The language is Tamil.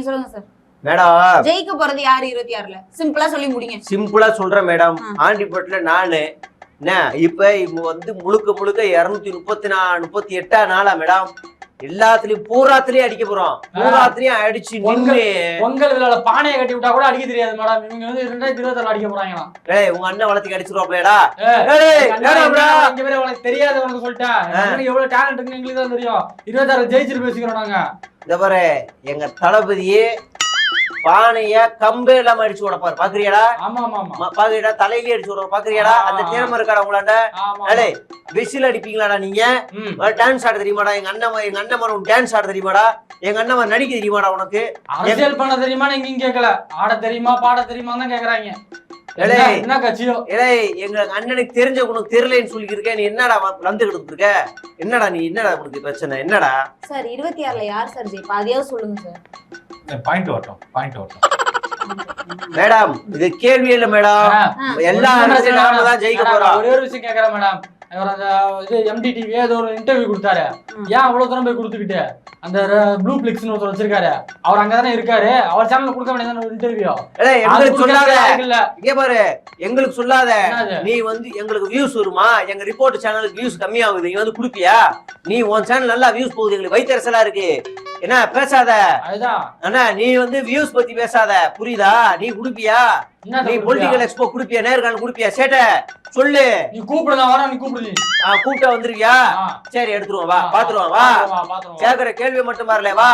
சொல்லுங்க சார். மேடம் ஜெயிக்க போறது யாரு 26ல? சிம்பிளா சொல்லி முடிங்க. சிம்பிளா சொல்றேன் மேடம். ஆண்டிப்பட்டில நானு என்ன இப்ப வந்து முழுக்க 238 நாளா மேடம் எல்லாத்துலயும் பூராத்திலயும் அடிக்க போறோம். பூராத்திலயும் அடிச்சு பொங்கல் விழால பானையை கட்டி விட்டா கூட அடிக்க தெரியாது மேடம். இவங்க வந்து 2026 அடிக்க போறாங்களா? உங்க அண்ணன் வளர்த்துக்கு அடிச்சிருவாப்லடா. உனக்கு தெரியாது, உனக்கு சொல்லிட்டேன். எவ்வளவு டேலண்ட் இருக்குன்னு எங்களுக்கு தான் தெரியும். 26 ஜெயிச்சிட்டு பேசிக்கிறோம் நாங்க. இந்த பாரு எங்க தளபதியே பானைய கம்பே இல்லாம அடிச்சு விடப்பாரு பாக்குறியாடா? ஆமா ஆமா பாக்குறியா? தலையிலேயே அடிச்சு விடுவோம் பாக்குறியாடா? அந்த திறமை இருக்காடா உங்களாண்ட? விசில் அடிப்பீங்களாடா நீங்க? டான்ஸ் ஆட தெரியுமாடா? எங்க அண்ணன் டான்ஸ் ஆட தெரியுமாடா? எங்க அண்ணன் நடிக்க தெரியுமாடா உனக்கு? அரசியல் பண்ண தெரியுமா? நீங்க கேட்கல. ஆட தெரியுமா பாட தெரியுமா தான் கேக்குறாங்க. என்ன கட்சியோ எங்க அண்ணனுக்கு தெரிஞ்ச உனக்கு தெரியலன்னு சொல்லிருக்க. நீ என்னடா வந்துகிட்டு இருக்க? என்னடா நீ என்னடா உனக்கு பிரச்சனை என்னடா? சார் 26ல யார் சார் ஜெயிப்பா? அதையாவது சொல்லுங்க சார். பாயிண்ட் வரட்டும். மேடம் இது கேள்வி இல்ல மேடம். எல்லா அரசியல் நாம தான் ஜெயிக்க போறோம். ஒரே ஒரு விஷயம் கேக்குறேன் மேடம். அவர் அந்த இது MDTV ஏதோ ஒரு இன்டர்வியூ கொடுத்தாரு. ஏன் அவ்வளவு தூரம் போய் கொடுத்துக்கிட்டு அந்த ப்ளூ பிளிக்ஸ்னு ஒருத்தர் வச்சிருக்காரு, அவர் அங்கதானே இருக்காரு. அவர் சேனல்ல கொடுக்க வேண்டியதான ஒரு இன்டர்வியூ. எங்களுக்கு சொல்லாத. இங்க பாரு எங்களுக்கு சொல்லாத. நீ வந்து எங்களுக்கு வியூஸ் வருமா? எங்க ரிப்போர்ட் சேனலுக்கு வியூஸ் கம்மியாகுது, நீ வந்து குடுப்பியா? நீ உன் சேனல் நல்லா வியூஸ் போகுது, எங்களுக்கு வயிற்றரசலா இருக்கு. என்ன பேசாத. அண்ணா நீ வந்து வியூஸ் பத்தி பேசாத, புரியுதா? நீ குடுப்பியா? நீ பொலிட்டிக்கல் எக்ஸ்போ குடுப்பியா? நேர்காணல் குடுப்பியா? சேட்ட சொல்லு. நீ கூப்பிடுதா வர? நீ கூப்பிடு. கூப்பிட்டா வந்துருவியா? சரி எடுத்துருவோம் வா, பாத்துருவோம் வா. கேக்குற கேள்வி மட்டும் வரல வா.